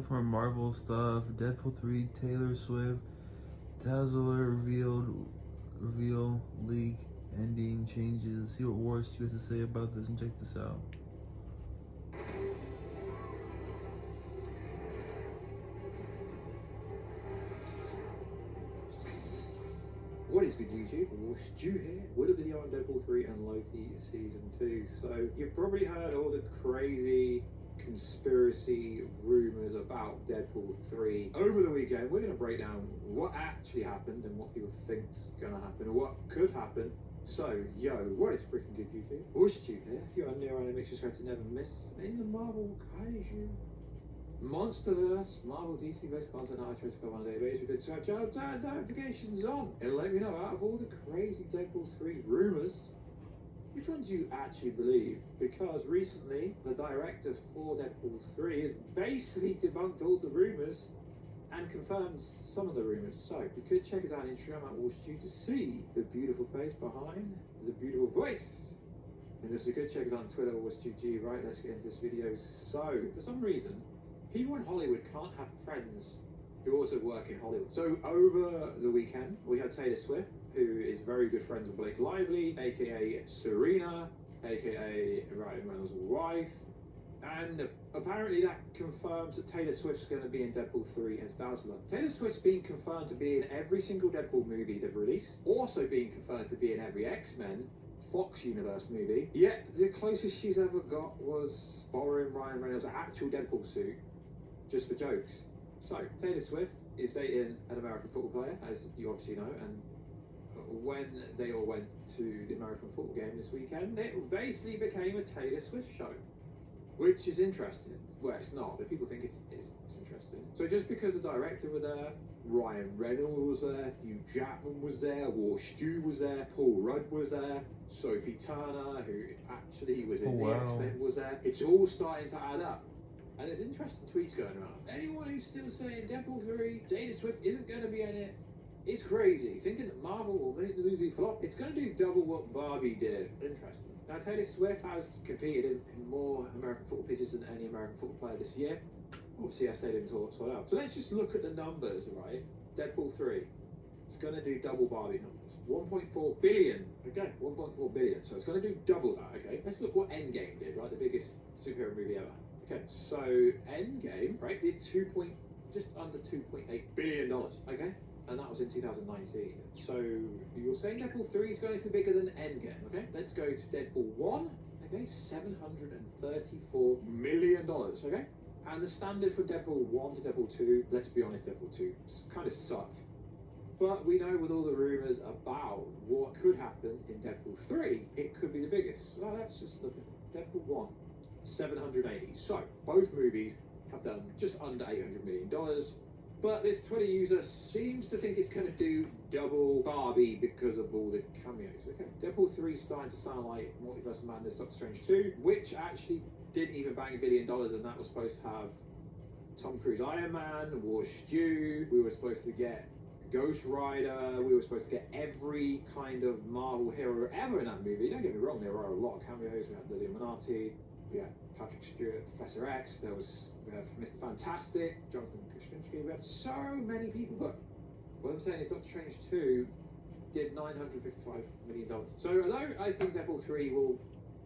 with more Marvel stuff. Deadpool 3, Taylor Swift, Dazzler reveal leak, ending changes. See what Wars has to say about this and check this out. What is good, YouTube? Stu here with a video on Deadpool 3 and Loki Season 2. So, you've probably heard all the crazy conspiracy rumours about Deadpool 3 over the weekend. We're going to break down what actually happened and what people think's going to happen or what could happen. So, yo, what is freaking good, YouTube? Stu here. If you're new and make sure to never miss any of the Marvel Kaiju Monsterverse, Marvel DC based content I try to cover on a daily basis. You could search out, turn notifications on, and let me know out of all the crazy Deadpool 3 rumours, which ones you actually believe. Because recently, the director for Deadpool 3 has basically debunked all the rumours and confirmed some of the rumours. So, you could check us out on Instagram at WarStew to see the beautiful face behind the beautiful voice. And if you could check us out on Twitter, WarStewG. Right, let's get into this video. So, for some reason, people in Hollywood can't have friends who also work in Hollywood. So over the weekend, we had Taylor Swift, who is very good friends with Blake Lively, aka Serena, aka Ryan Reynolds' wife, and apparently that confirms that Taylor Swift's going to be in Deadpool 3 as Dazzler. Taylor Swift's been confirmed to be in every single Deadpool movie they've released, also being confirmed to be in every X-Men Fox Universe movie. Yet the closest she's ever got was borrowing Ryan Reynolds' actual Deadpool suit just for jokes. So, Taylor Swift is dating an American football player, as you obviously know, and when they all went to the American football game this weekend, it basically became a Taylor Swift show, which is interesting. Well, it's not, but people think it's interesting. So just because the director was there, Ryan Reynolds was there, Hugh Jackman was there, WarStew was there, Paul Rudd was there, Sophie Turner, who actually was in the X-Men, was there. It's all starting to add up. And there's interesting tweets going around. Anyone who's still saying Deadpool 3, Taylor Swift isn't going to be in it, is crazy. Thinking that Marvel will make the movie flop. It's going to do double what Barbie did. Interesting. Now, Taylor Swift has competed in more American football pitches than any American football player this year. Obviously, our stadium tour sold out. So let's just look at the numbers, right? Deadpool 3. It's going to do double Barbie numbers. 1.4 billion. Again, 1.4 billion. So it's going to do double that, okay? Let's look what Endgame did, right? The biggest superhero movie ever. Okay, so Endgame, right, did just under $2.8 billion, okay? And that was in 2019. So you're saying Deadpool 3 is going to be bigger than Endgame, okay? Let's go to Deadpool 1, okay? $734 million, okay? And the standard for Deadpool 1 to Deadpool 2, let's be honest, Deadpool 2 kind of sucked. But we know with all the rumours about what could happen in Deadpool 3, it could be the biggest. So let's just look at Deadpool 1. 780. So both movies have done just under $800 million, but this Twitter user seems to think it's going to do double Barbie because of all the cameos. Okay, Deadpool 3 is starting to sound like Multiverse of Madness, Doctor Strange 2, which actually didn't even bang $1 billion, and that was supposed to have Tom Cruise Iron Man, WarStew. We were supposed to get Ghost Rider. We were supposed to get every kind of Marvel hero ever in that movie. Don't get me wrong, there were a lot of cameos. We had the Illuminati. We had Patrick Stewart, Professor X, we have Mr. Fantastic, Jonathan Krasinski, we had so many people, but what I'm saying is Doctor Strange 2 did $955 million. So although I think Deadpool 3 will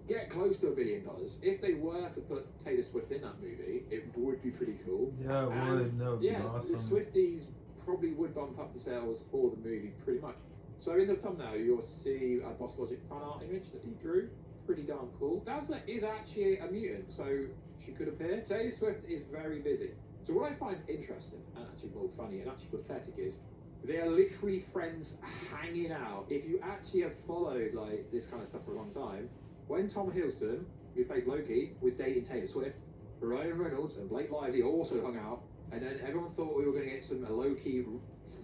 get close to $1 billion, if they were to put Taylor Swift in that movie, it would be pretty cool. Yeah, it would. That would be awesome. The Swifties probably would bump up the sales for the movie pretty much. So in the thumbnail, you'll see a Boss Logic fan art image that he drew. Pretty darn cool. Dazzler is actually a mutant, so she could appear. Taylor Swift is very busy. So what I find interesting, and actually more funny, and actually pathetic is, they are literally friends hanging out. If you actually have followed like this kind of stuff for a long time, when Tom Hiddleston, who plays Loki, was dating Taylor Swift, Ryan Reynolds and Blake Lively also hung out, and then everyone thought we were going to get some Loki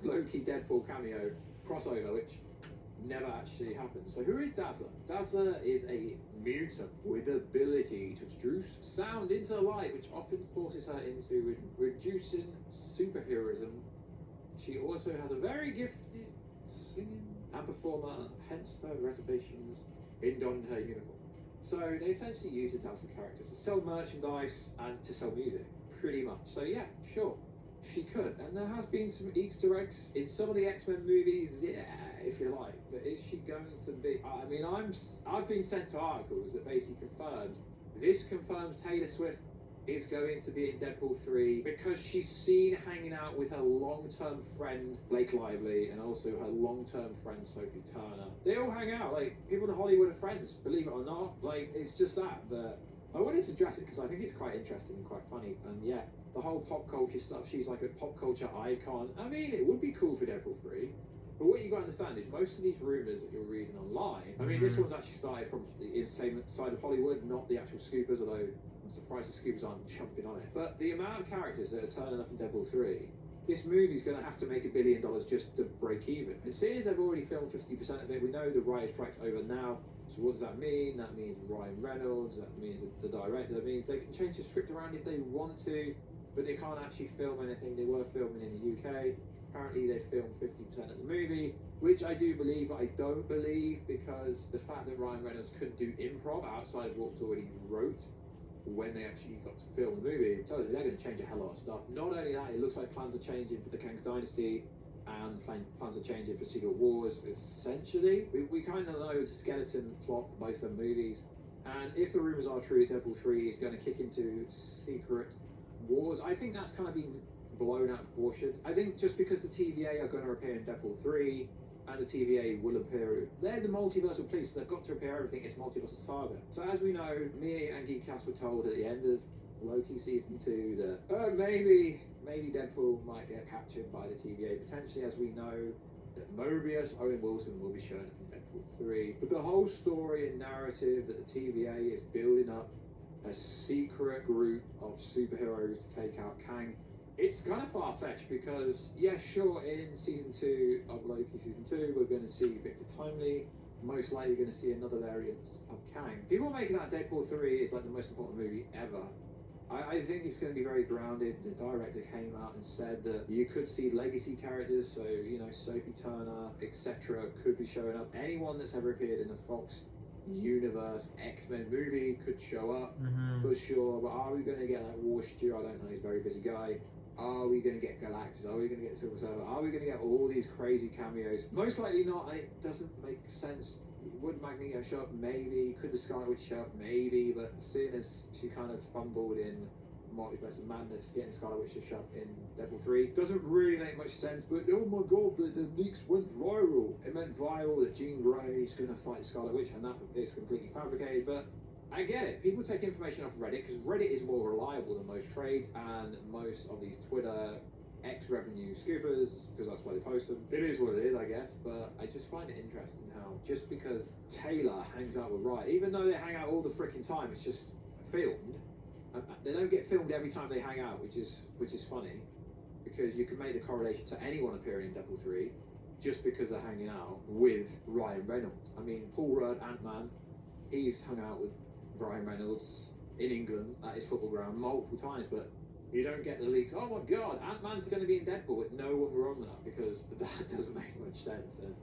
Deadpool cameo crossover, which never actually happened. So who is Dazzler? Dazzler is a mutant with the ability to introduce sound into light, which often forces her into reducing superheroism. She also has a very gifted singing and performer, hence her reservations in donning her uniform. So they essentially use the Dazzler character to sell merchandise and to sell music. pretty much. So yeah, sure, she could. And there has been some Easter eggs in some of the X-Men movies, yeah, if you like. But is she going to be? I mean, I've been sent to articles that basically confirmed this confirms Taylor Swift is going to be in Deadpool 3 because she's seen hanging out with her long-term friend Blake Lively and also her long-term friend Sophie Turner. They all hang out, like, people in Hollywood are friends, believe it or not. Like, it's just that. But I wanted to address it because I think it's quite interesting and quite funny. And yeah, the whole pop culture stuff, she's like a pop culture icon. I mean, it would be cool for Deadpool 3. But what you got to understand is most of these rumours that you're reading online, I mean, this one's actually started from the entertainment side of Hollywood, not the actual scoopers, although I'm surprised the scoopers aren't jumping on it. But the amount of characters that are turning up in Deadpool 3, this movie's going to have to make $1 billion just to break even. And seeing as they've already filmed 50% of it, we know the writer's strike's over now. So what does that mean? That means Ryan Reynolds, that means the director, that means they can change the script around if they want to, but they can't actually film anything. They were filming in the UK. Apparently they filmed 50% of the movie, which I do believe, but I don't believe because the fact that Ryan Reynolds couldn't do improv outside of what was already wrote when they actually got to film the movie, it tells me they're going to change a hell of a lot of stuff. Not only that, it looks like plans are changing for the Kang's Dynasty and plans are changing for Secret Wars, essentially. We kind of know the skeleton plot for both the movies, and if the rumours are true, Deadpool 3 is going to kick into Secret Wars. I think that's kind of been blown out of proportion. I think just because the TVA are going to appear in Deadpool 3 and the TVA will appear, they're the multiversal police, so they've got to repair everything. It's multiversal saga. So as we know, me and Geekcast were told at the end of Loki season 2 that maybe Deadpool might get captured by the TVA potentially, as we know that Mobius, Owen Wilson will be showing up in Deadpool 3. But the whole story and narrative that the TVA is building up a secret group of superheroes to take out Kang, it's kind of far-fetched because, yeah, sure, in season 2 of Loki season 2, we're going to see Victor Timely, most likely going to see another variant of Kang. People are making out Deadpool 3 is like the most important movie ever. I think it's going to be very grounded. The director came out and said that you could see legacy characters, so, you know, Sophie Turner, etc., could be showing up. Anyone that's ever appeared in the Fox Universe X-Men movie could show up, for sure. But are we going to get like War Stew? I don't know, he's a very busy guy. Are we going to get Galactus? Are we going to get Silver Surfer? Are we going to get all these crazy cameos? Most likely not, and it doesn't make sense. Would Magneto show up? Maybe. Could the Scarlet Witch show up? Maybe. But seeing as she kind of fumbled in Multiverse of Madness, getting Scarlet Witch to show up in Deadpool 3 doesn't really make much sense. But oh my god, the leaks went viral. It meant viral that Jean Grey is going to fight Scarlet Witch, and that is completely fabricated. But I get it. People take information off Reddit because Reddit is more reliable than most trades and most of these Twitter X-revenue scoopers, because that's why they post them. It is what it is, I guess, but I just find it interesting how just because Taylor hangs out with Ryan, even though they hang out all the freaking time, it's just filmed. They don't get filmed every time they hang out, which is funny, because you can make the correlation to anyone appearing in Deadpool 3 just because they're hanging out with Ryan Reynolds. I mean, Paul Rudd, Ant-Man, he's hung out with Ryan Reynolds in England at his football ground multiple times, but you don't get the leaks. Oh my god, Ant-Man's going to be in Deadpool, with no one were on that, because that doesn't make much sense. And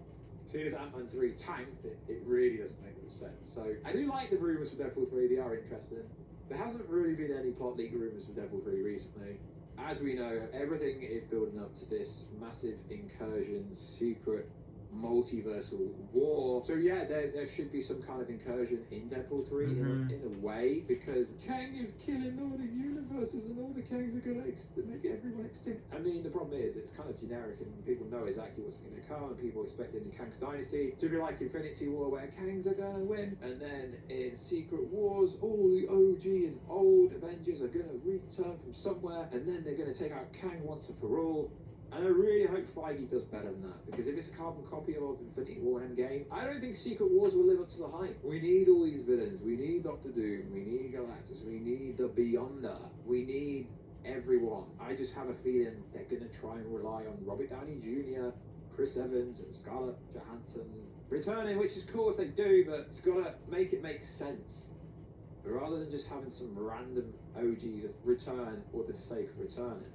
seeing as Ant-Man 3 tanked, it really doesn't make much sense. So I do like the rumours for Deadpool 3, they are interesting. There hasn't really been any plot leak rumours for Deadpool 3 recently. As we know, everything is building up to this massive incursion, secret, multiversal war. So yeah, there should be some kind of incursion in Deadpool 3 in a way, because Kang is killing all the universes and all the Kangs are going to make everyone extinct. I mean, the problem is it's kind of generic and people know exactly what's going to come, and people expecting the Kang's Dynasty to be like Infinity War where Kangs are going to win, and then in Secret Wars all the OG and old Avengers are going to return from somewhere, and then they're going to take out Kang once and for all. And I really hope Feige does better than that, because if it's a carbon copy of Infinity War Endgame, I don't think Secret Wars will live up to the hype. We need all these villains. We need Doctor Doom. We need Galactus. We need the Beyonder. We need everyone. I just have a feeling they're going to try and rely on Robert Downey Jr., Chris Evans, and Scarlett Johansson returning, which is cool if they do, but it's got to make sense. Rather than just having some random OGs return for the sake of returning.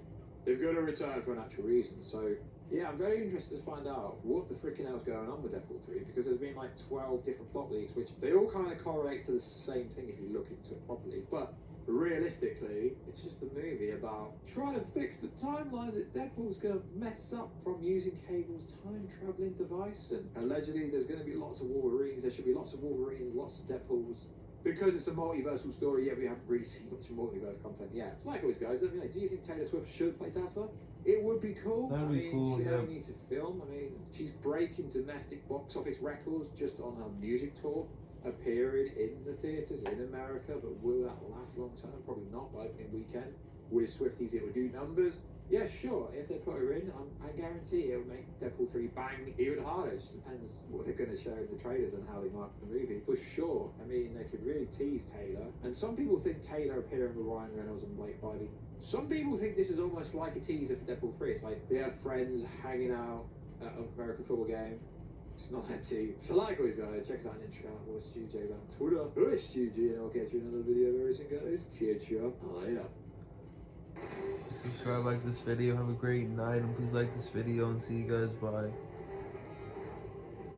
They've got to return for an actual reason. So, yeah, I'm very interested to find out what the freaking hell's going on with Deadpool 3, because there's been like 12 different plot leaks, which they all kind of correlate to the same thing if you look into it properly. But realistically, it's just a movie about about trying to fix the timeline that Deadpool's going to mess up from using Cable's time-traveling device. And allegedly there's going to be lots of Wolverines. There should be lots of Wolverines, lots of Deadpools. Because it's a multiversal story, yet we haven't really seen much multiverse content yet. It's like always, guys, let me know, do you think Taylor Swift should play Dazzler? It would be cool. That'd be cool, she yeah. only needs to film. I mean, she's breaking domestic box office records just on her music tour, appearing in the theatres in America. But will that last long term? Probably not. By opening weekend, with Swifties, it would do numbers. Yeah, sure. If they put her in, I guarantee it will make Deadpool 3 bang even harder. It just depends what they're going to show in the trailers and how they market the movie. For sure. I mean, they could really tease Taylor. And some people think Taylor appearing with Ryan Reynolds and Blake Lively. Some people think this is almost like a teaser for Deadpool 3. It's like they have friends hanging out at an American football game. It's not that too. So like always, guys, check us out on Instagram, or Stu, check us out on Twitter. It's Stu G, and I'll catch you in another video very soon, guys. Catch you later. Subscribe, like this video, have a great night, and please like this video and see you guys, bye.